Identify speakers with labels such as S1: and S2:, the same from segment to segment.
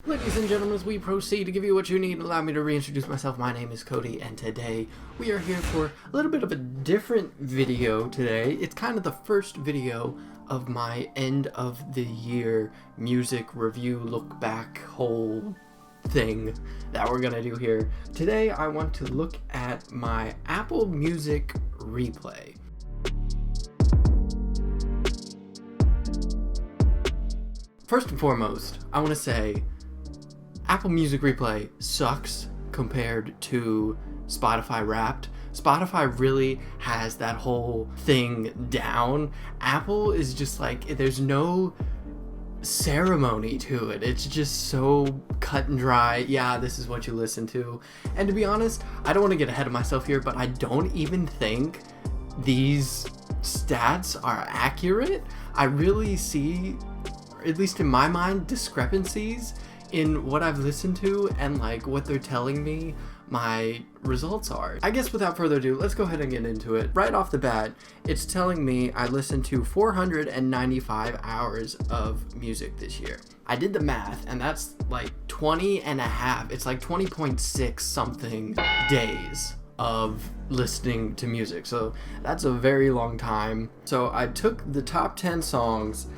S1: Ladies and gentlemen, as we proceed to give you what you need, allow me to reintroduce myself. My name is Cody, and today we are here for a little bit of a different video today. It's kind of the first video of my end of the year music review look back whole thing that we're gonna do here. Today I want to look at my Apple Music replay. First and foremost, I want to say Apple Music Replay sucks compared to Spotify Wrapped. Spotify really has that whole thing down. Apple is just like, there's no ceremony to it. It's just so cut and dry. Yeah, this is what you listen to. And to be honest, I don't want to get ahead of myself here, but I don't even think these stats are accurate. I really see, at least in my mind, discrepancies in what I've listened to and like what they're telling me my results are. I guess without further ado, let's go ahead and get into it. Right off the bat, it's telling me I listened to 495 hours of music this year. I did the math, and that's like 20 and a half. It's like 20.6 something days of listening to music. So that's a very long time. So I took the top 10 songs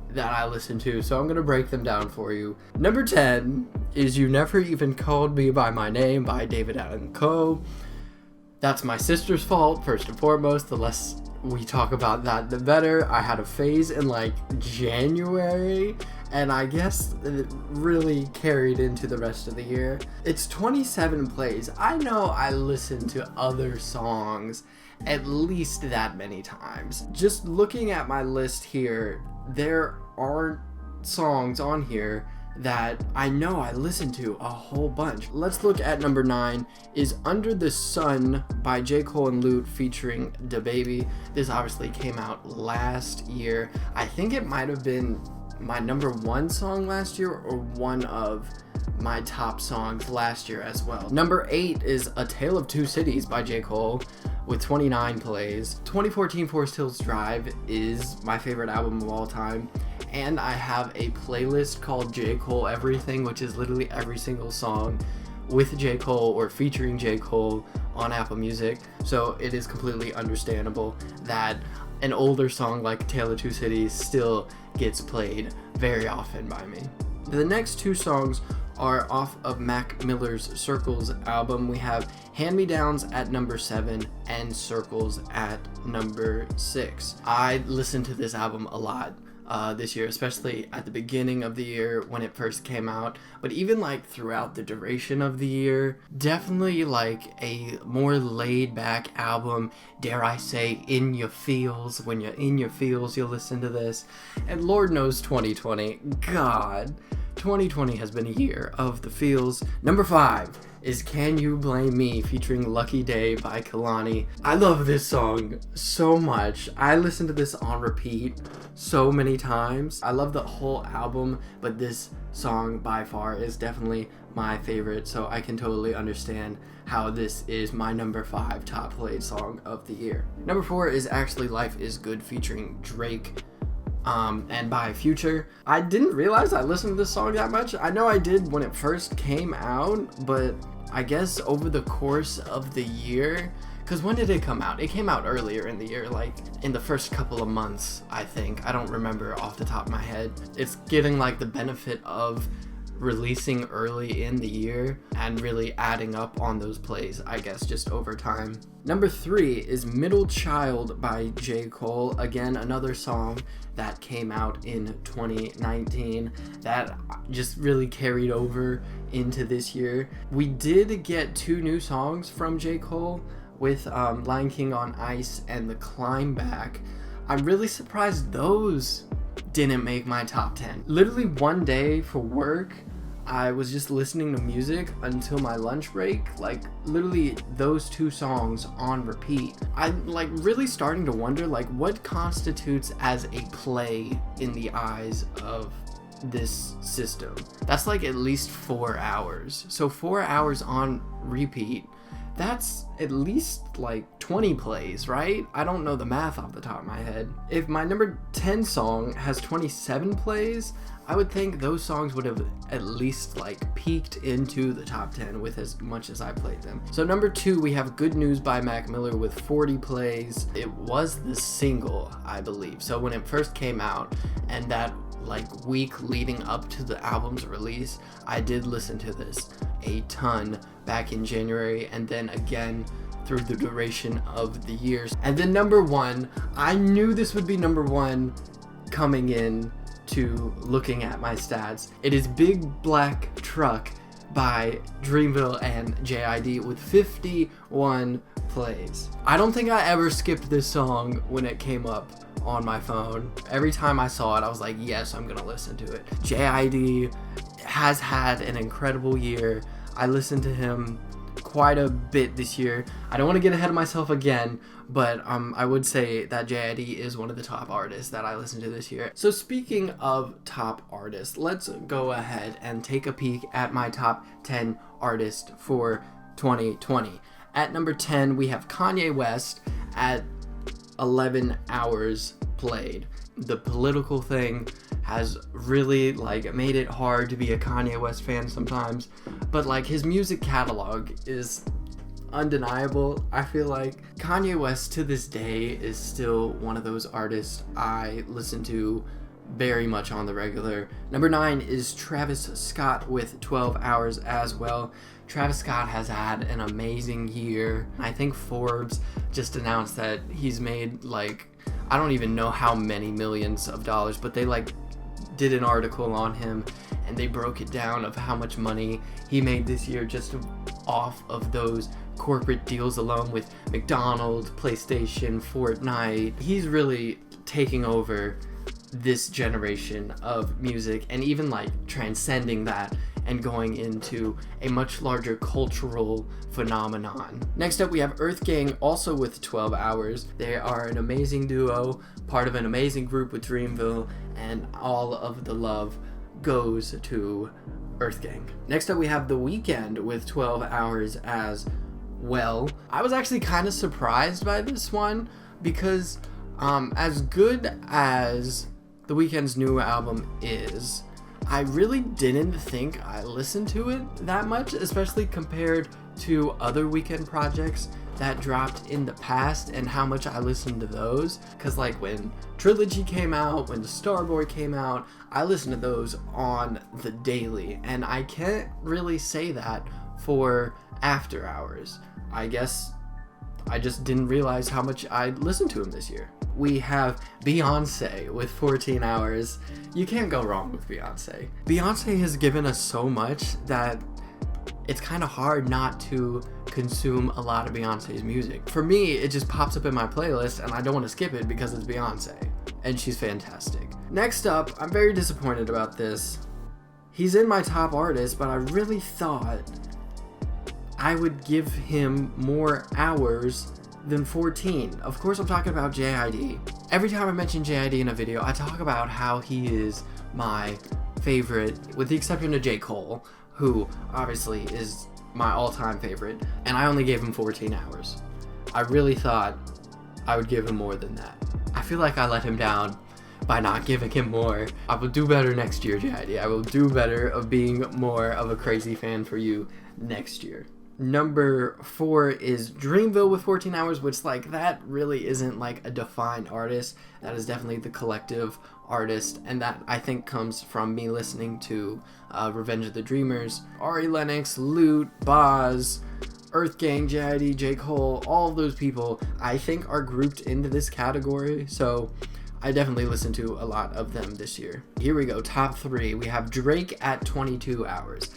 S1: that I listen to, so I'm gonna break them down for you. Number 10 is You Never Even Called Me By My Name by David Allan Coe. That's my sister's fault, first and foremost. The less we talk about that, the better. I had a phase in like January, and I guess it really carried into the rest of the year. It's 27 plays. I know I listened to other songs at least that many times. Just looking at my list here, there aren't songs on here that I know I listened to a whole bunch. Let's look at number 9 is Under the Sun by J. Cole and Lute featuring DaBaby. This obviously came out last year. I think it might have been my number 1 song last year or one of my top songs last year as well. Number 8 is A Tale of Two Cities by J. Cole with 29 plays. 2014 Forest Hills Drive is my favorite album of all time, and I have a playlist called J. Cole Everything, which is literally every single song with J. Cole or featuring J. Cole on Apple Music. So it is completely understandable that an older song like Tale of Two Cities still gets played very often by me. The next 2 songs are off of Mac Miller's Circles album. We have Hand Me Downs at number 7 and Circles at number 6. I listened to this album a lot this year, especially at the beginning of the year when it first came out, but even like throughout the duration of the year. Definitely like a more laid back album, dare I say, in your feels. When you're in your feels, you'll listen to this. And Lord knows 2020, God, 2020 has been a year of the feels. Number 5 is Can You Blame Me featuring Lucky Day by Kehlani. I love this song so much. I listened to this on repeat so many times. I love the whole album, but this song by far is definitely my favorite, so I can totally understand how this is my number 5 top played song of the year. Number 4 is actually Life Is Good featuring Drake and by Future. I didn't realize I listened to this song that much. I know I did when it first came out, but I guess over the course of the year, because when did it come out? It came out earlier in the year, like in the first couple of months, I think. I don't remember off the top of my head. It's getting like the benefit of releasing early in the year and really adding up on those plays, I guess, just over time. Number 3 is Middle Child by J. Cole. Again, another song that came out in 2019 that just really carried over into this year. We did get 2 new songs from J. Cole with Lion King on Ice and The Climb Back. I'm really surprised those didn't make my top 10. Literally one day for work, I was just listening to music until my lunch break, like literally those 2 songs on repeat. I'm like really starting to wonder like what constitutes as a play in the eyes of this system. That's like at least 4 hours. So 4 hours on repeat, that's at least like 20 plays, right? I don't know the math off the top of my head. If my number 10 song has 27 plays, I would think those songs would have at least like peaked into the top 10 with as much as I played them. So number 2, we have Good News by Mac Miller with 40 plays. It was the single, I believe. So when it first came out and that like week leading up to the album's release, I did listen to this a ton back in January and then again through the duration of the years. And then number 1, I knew this would be number 1 coming in to looking at my stats. It is Big Black Truck by Dreamville and JID with 51 plays. I don't think I ever skipped this song when it came up on my phone. Every time I saw it, I was like, yes, I'm gonna listen to it. JID has had an incredible year. I listened to him quite a bit this year. I don't want to get ahead of myself again, but I would say that JID is one of the top artists that I listened to this year. So speaking of top artists, let's go ahead and take a peek at my top 10 artists for 2020. At number 10, we have Kanye West at 11 hours played. The political thing has really like made it hard to be a Kanye West fan sometimes, but like his music catalog is undeniable. I feel like Kanye West to this day is still one of those artists I listen to very much on the regular. Number 9 is Travis Scott with 12 hours as well. Travis Scott has had an amazing year. I think Forbes just announced that he's made like, I don't even know how many millions of dollars, but they like did an article on him and they broke it down of how much money he made this year just off of those corporate deals alone with McDonald's, PlayStation, Fortnite. He's really taking over this generation of music and even like transcending that and going into a much larger cultural phenomenon. Next up, we have Earth Gang, also with 12 hours. They are an amazing duo, part of an amazing group with Dreamville, and all of the love goes to Earth Gang. Next up, we have The Weeknd with 12 hours as well. I was actually kind of surprised by this one because as good as The Weeknd's new album is, I really didn't think I listened to it that much, especially compared to other Weeknd projects that dropped in the past and how much I listened to those. Because like when Trilogy came out, when the Starboy came out, I listened to those on the daily, and I can't really say that for After Hours. I guess I just didn't realize how much I listened to him this year. We have Beyonce with 14 hours. You can't go wrong with Beyonce. Beyonce has given us so much that it's kind of hard not to consume a lot of Beyonce's music. For me, it just pops up in my playlist and I don't want to skip it because it's Beyonce. And she's fantastic. Next up, I'm very disappointed about this. He's in my top artist, but I really thought I would give him more hours than 14. Of course, I'm talking about JID. Every time I mention JID in a video, I talk about how he is my favorite, with the exception of J. Cole, who obviously is my all-time favorite, and I only gave him 14 hours. I really thought I would give him more than that. I feel like I let him down by not giving him more. I will do better next year, JID. I will do better of being more of a crazy fan for you next year. Number 4 is Dreamville with 14 hours, which like that really isn't like a defined artist. That is definitely the collective artist, and that I think comes from me listening to Revenge of the Dreamers, Ari Lennox, Lute, Boz, Earth Gang, JID, J. Cole, all of those people I think are grouped into this category, so I definitely listened to a lot of them this year. Here we go, top 3. We have Drake at 22 hours.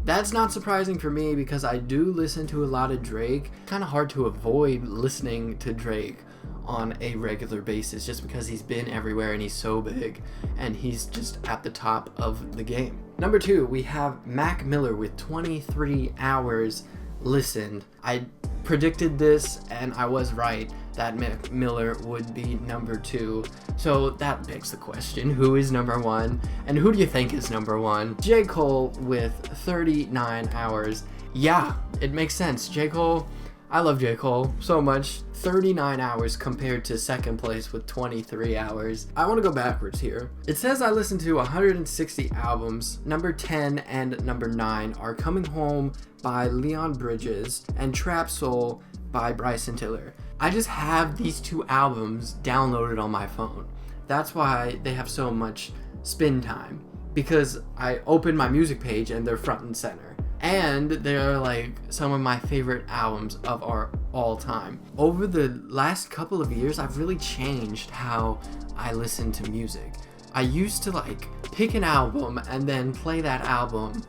S1: That's not surprising for me because I do listen to a lot of Drake. Kind of hard to avoid listening to Drake on a regular basis just because he's been everywhere and he's so big and he's just at the top of the game. Number 2, we have Mac Miller with 23 hours listened. I predicted this and I was right that Mac Miller would be number 2. So that begs the question, who is number 1? And who do you think is number 1? J. Cole with 39 hours. Yeah, it makes sense. J. Cole I love J. Cole so much. 39 hours compared to second place with 23 hours. I want to go backwards here. It says I listened to 160 albums. Number 10 and number 9 are Coming Home by Leon Bridges and Trap Soul by Bryson Tiller. I just have these two albums downloaded on my phone. That's why they have so much spin time, because I open my music page and they're front and center. And they're like some of my favorite albums of our all time. Over the last couple of years, I've really changed how I listen to music. I used to like pick an album and then play that album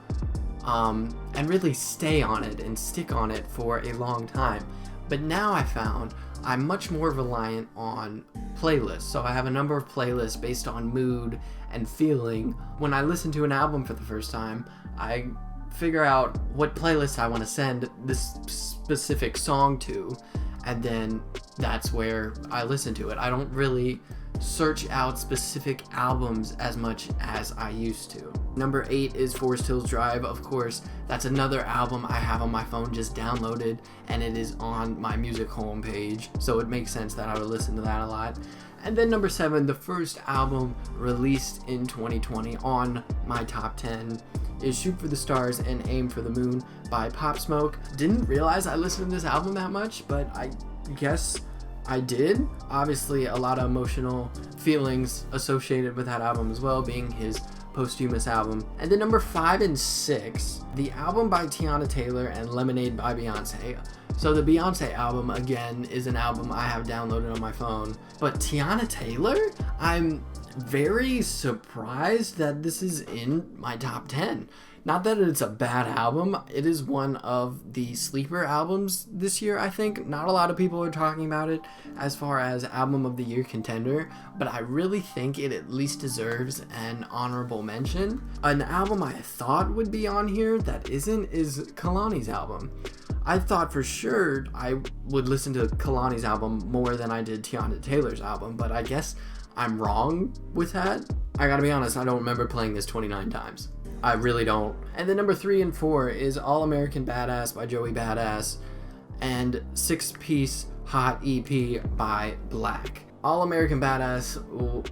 S1: and really stay on it and stick on it for a long time. But now I found I'm much more reliant on playlists. So I have a number of playlists based on mood and feeling. When I listen to an album for the first time, I figure out what playlist I want to send this specific song to, and then that's where I listen to it. I don't really search out specific albums as much as I used to. Number 8 is Forest Hills Drive, of course. That's another album I have on my phone just downloaded, and it is on my music homepage, so it makes sense that I would listen to that a lot. And then number 7, the first album released in 2020 on my top 10 is Shoot for the Stars and Aim for the Moon by Pop Smoke. Didn't realize I listened to this album that much, but I guess I did. Obviously, a lot of emotional feelings associated with that album as well, being his posthumous album. And then number 5 and 6, the album by Tiana Taylor and Lemonade by Beyonce. So the Beyonce album, again, is an album I have downloaded on my phone. But Tiana Taylor, I'm very surprised that this is in my top 10. Not that it's a bad album, it is one of the sleeper albums this year, I think. Not a lot of people are talking about it as far as album of the year contender, but I really think it at least deserves an honorable mention. An album I thought would be on here that isn't is Kehlani's album. I thought for sure I would listen to Kehlani's album more than I did Tiana Taylor's album, but I guess I'm wrong with that. I gotta be honest, I don't remember playing this 29 times. I really don't. And then number 3 and 4 is All American Badass by Joey Badass and 6-Piece Hot EP by Black. All American Badass,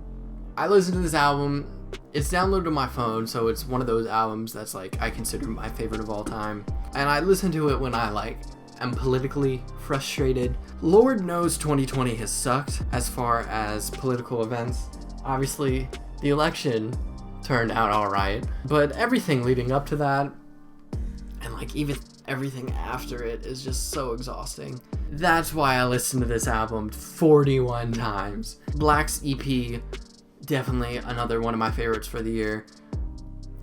S1: I listened to this album. It's downloaded on my phone, so it's one of those albums that's like I consider my favorite of all time. And I listen to it when I am politically frustrated. Lord knows 2020 has sucked as far as political events. Obviously, the election turned out alright, but everything leading up to that, and even everything after it, is just so exhausting. That's why I listened to this album 41 times. Black's EP, definitely another one of my favorites for the year.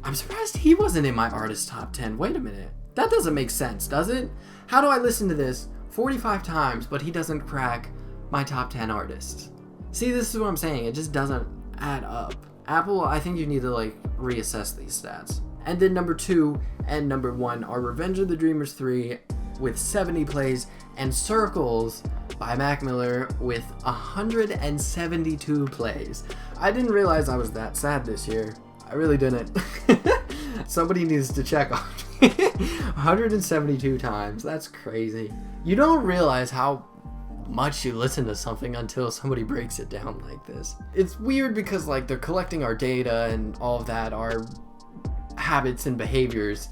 S1: I'm surprised he wasn't in my artist top 10. Wait a minute. That doesn't make sense, does it? How do I listen to this 45 times, but he doesn't crack my top 10 artists? See, this is what I'm saying. It just doesn't add up. Apple, I think you need to reassess these stats. And then number 2 and number 1 are Revenge of the Dreamers 3 with 70 plays and Circles by Mac Miller with 172 plays. I didn't realize I was that sad this year. I really didn't. Somebody needs to check on me. 172 times. That's crazy. You don't realize how much you listen to something until somebody breaks it down like this. It's weird because they're collecting our data and all of that, our habits and behaviors,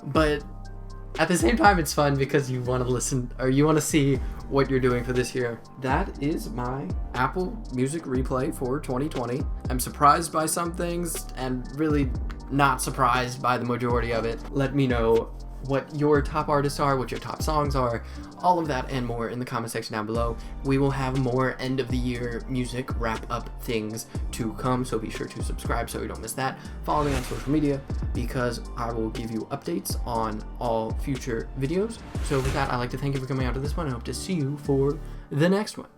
S1: but at the same time it's fun because you want to listen, or you want to see what you're doing for this year. That is my Apple Music replay for 2020. I'm surprised by some things and really not surprised by the majority of it. Let me know what your top artists are, what your top songs are, all of that and more in the comment section down below. We will have more end of the year music wrap up things to come, so be sure to subscribe so you don't miss that. Follow me on social media because I will give you updates on all future videos. So with that, I'd like to thank you for coming out to this one and hope to see you for the next one.